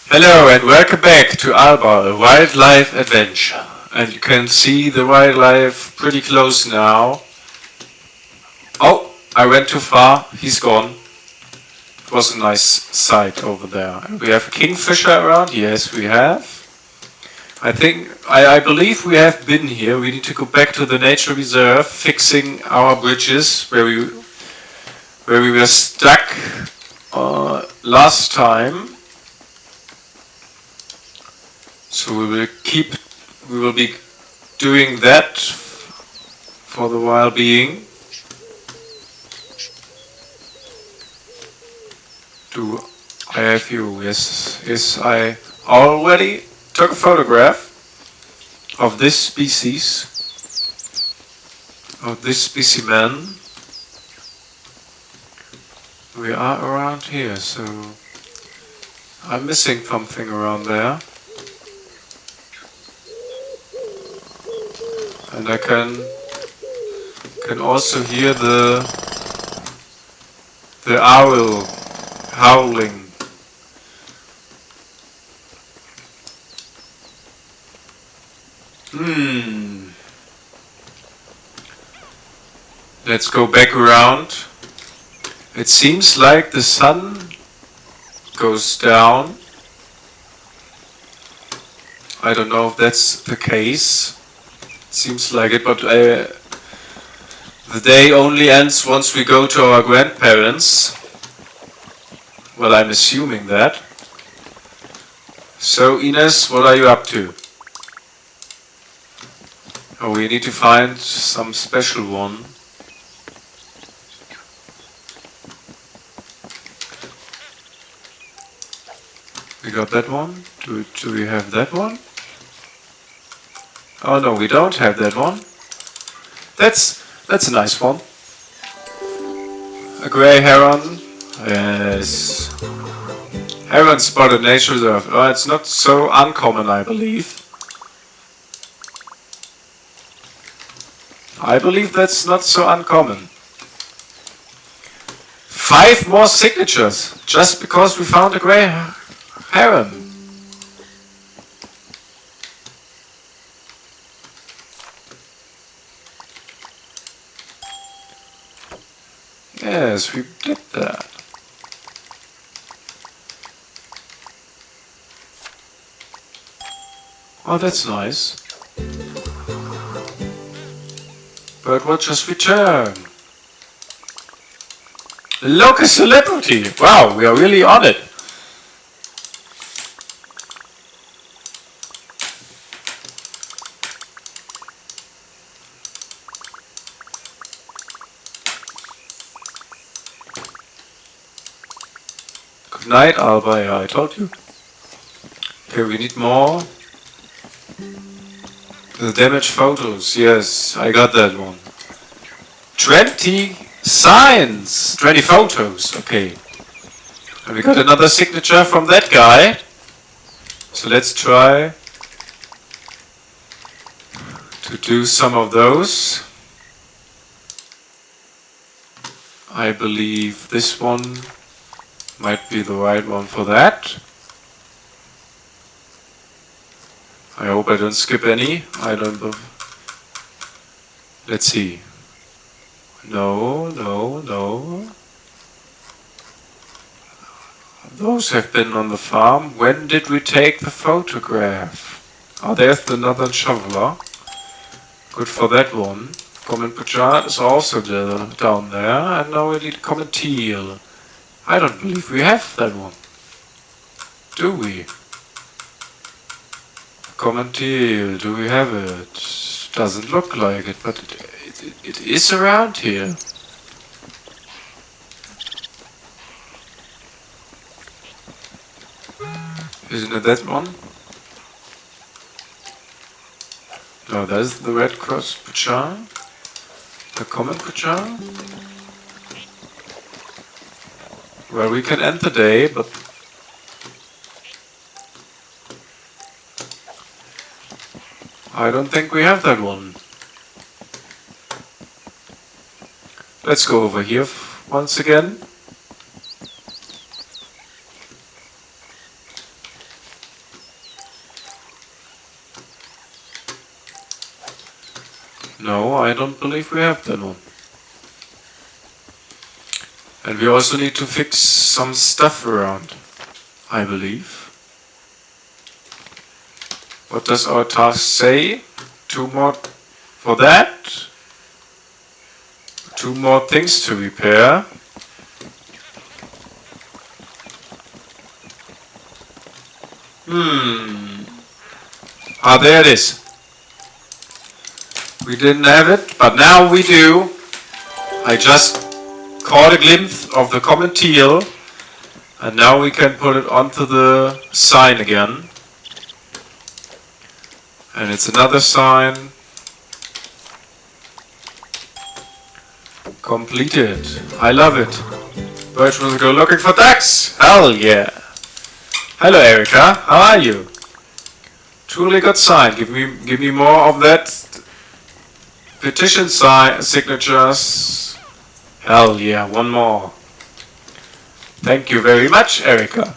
Hello and welcome back to Alba, a wildlife adventure. And you can see the wildlife pretty close now. Oh, I went too far. He's gone. It was a nice sight over there. We have a kingfisher around. Yes, we have. I believe we have been here. We need to go back to the nature reserve, fixing our bridges where we were stuck last time. So we will be doing that for the while being. Do I have you? Yes, I already took a photograph of this species, of this specimen. We are around here, so I'm missing something around there. And I can also hear the owl howling. Let's go back around. It seems like the sun goes down. I don't know if that's the case. Seems like it, but the day only ends once we go to our grandparents. Well, I'm assuming that. So, Ines, what are you up to? Oh, we need to find some special one. We got that one? Do we have that one? Oh no, we don't have that one. That's a nice one. A grey heron. Yes. Heron spotted nature reserve. Oh, it's not so uncommon, I believe. I believe that's not so uncommon. 5 more signatures, just because we found a grey heron. Yes, we did that. Oh, that's nice. Birdwatch just returned. Local celebrity! Wow, we are really on it. Good night, Alba. Yeah, I told you. Okay, we need more. The damaged photos. Yes, I got that one. 20 signs. 20 photos. Okay. And we got another signature from that guy. So let's try to do some of those. I believe this one might be the right one for that. I hope I don't skip any. I don't know. Let's see. No. Those have been on the farm. When did we take the photograph? Oh, there's the northern shoveler. Good for that one. Common Pajat is also down there. And now we need common teal. I don't believe we have that one. Do we? Common teal, do we have it? Doesn't look like it, but it is around here. Isn't it that one? No, that is the red cross Pajat. The common Pajat. Well, we can end the day, but I don't think we have that one. Let's go over here once again. No, I don't believe we have that one. And we also need to fix some stuff around, I believe. What does our task say? 2 more for that. 2 more things to repair. Ah, there it is. We didn't have it, but now we do. I just caught a glimpse of the common teal, and now we can put it onto the sign again. And it's another sign. Completed. I love it. Birch will go looking for ducks. Hell yeah. Hello Erica, how are you? Truly good sign. Give me more of that petition signatures. Hell yeah, one more. Thank you very much, Erica.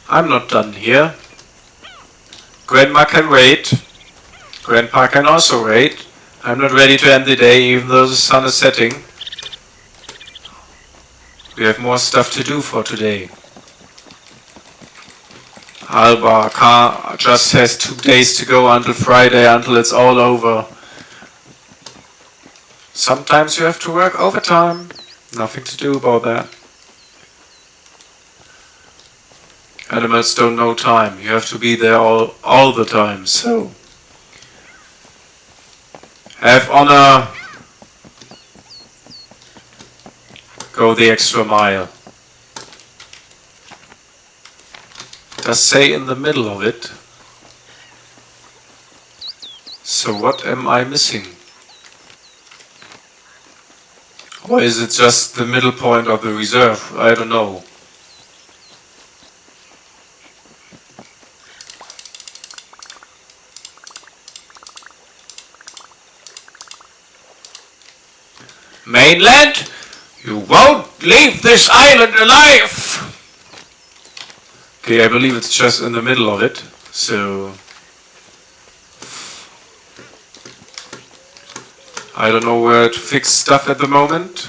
I'm not done here. Grandma can wait. Grandpa can also wait. I'm not ready to end the day even though the sun is setting. We have more stuff to do for today. Alba just has 2 days to go until Friday, until it's all over. Sometimes you have to work overtime. Nothing to do about that. Animals don't know time. You have to be there all the time. So have honor. Go the extra mile. It does say in the middle of it. So what am I missing? Or is it just the middle point of the reserve? I don't know. Mainland, you won't leave this island alive! Okay, I believe it's just in the middle of it, so I don't know where to fix stuff at the moment.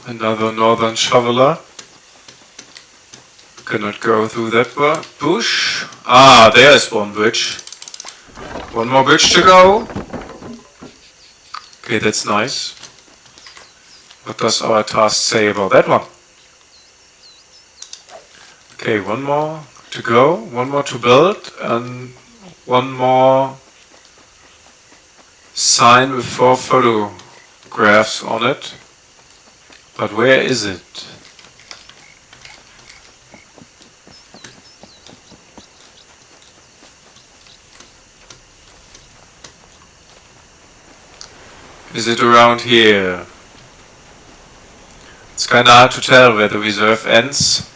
Another northern shoveler. Cannot go through that bush. Ah, there's one bridge. One more bridge to go. Okay, that's nice. What does our task say about that one? Okay, one more to go, one more to build, and one more sign with 4 photographs on it. But where is it? Is it around here? It's kinda hard to tell where the reserve ends.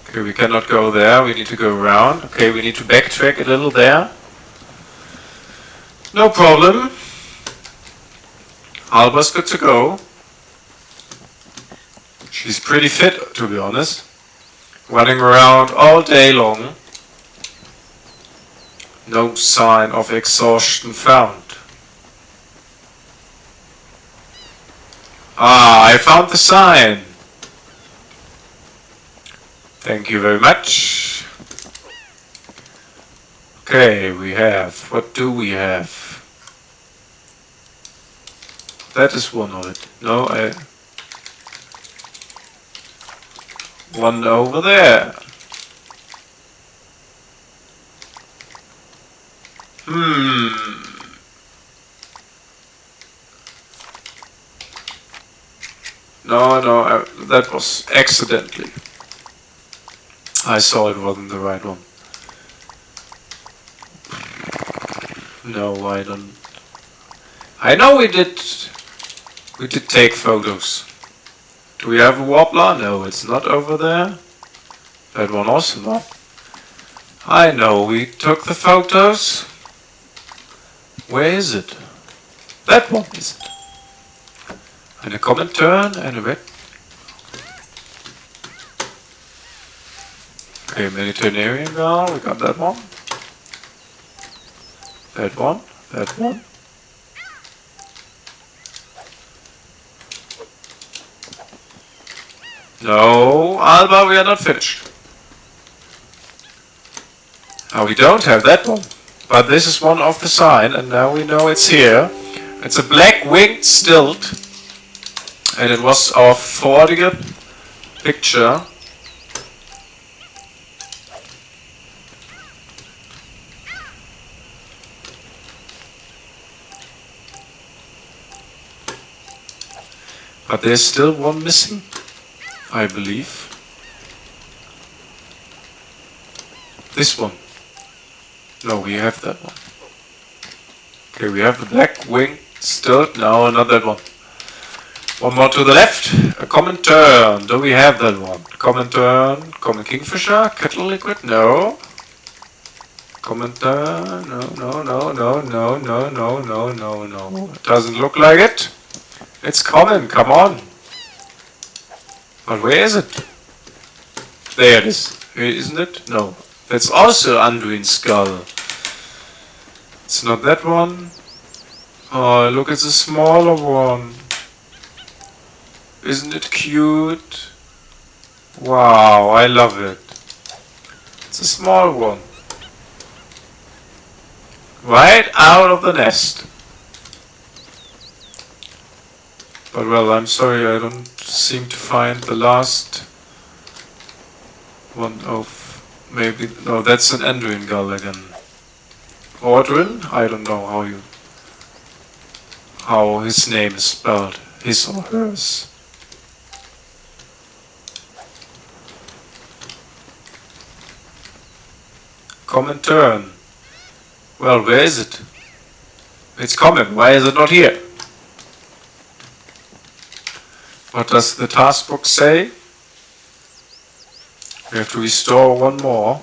Okay, we cannot go there, we need to go around. Okay, we need to backtrack a little there. No problem. Alba's good to go. She's pretty fit, to be honest. Running around all day long. No sign of exhaustion found. Ah, I found the sign. Thank you very much. Okay, we have. What do we have? That is one of it. No, one over there. No, that was accidentally. I saw it wasn't the right one. No, I don't. I know we We did take photos. Do we have a wobbler? No, it's not over there. That one also not. I know, we took the photos. Where is it? That one is it. And a common turn and a red. Okay, Mediterranean gull, we got that one. That one, that one. No, Alba, we are not finished. Now we don't have that one. But this is one of the sign, and now we know it's here. It's a black winged stilt. And it was our 40th picture. But there's still one missing, I believe. This one. No, we have that one. Okay, we have the black wing stilt. No, not that one. One more to the left. A common turn. Do we have that one? Common turn. Common kingfisher. Kettle liquid. No. Common turn. No, no, no, no, no, no, no, no, no, no. It doesn't look like it. It's common, come on. But where is it? There it is. Isn't it? No. That's also Anduin skull. It's not that one. Oh, look, it's a smaller one. Isn't it cute? Wow, I love it. It's a small one. Right out of the nest. But well, I'm sorry, I don't seem to find the last one of maybe. No, that's an Anduin gull again. Ordrin? I don't know how his name is spelled. His or hers. Common turn. Well, where is it? It's common. Why is it not here? What does the task book say? We have to restore one more.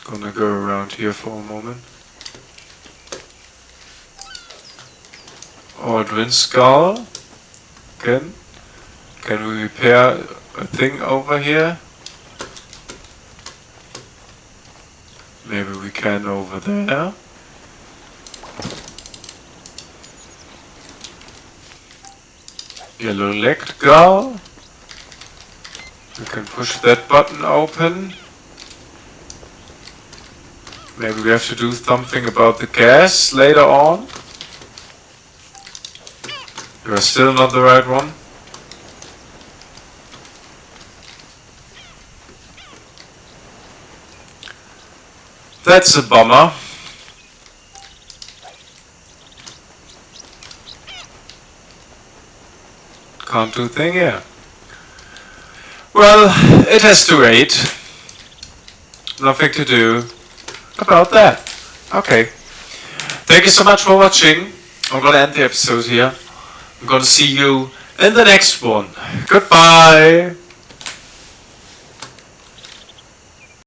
Gonna go around here for a moment. Ordrin skull. Again. Can we repair a thing over here? Maybe we can over there. Yellow-legged gull. We can push that button open. Maybe we have to do something about the gas later on. You are still not the right one. That's a bummer. Can't do thing here. Well, it has to wait. Nothing to do about that. Okay. Thank you so much for watching. I'm gonna end the episode here. I'm gonna see you in the next one. Goodbye.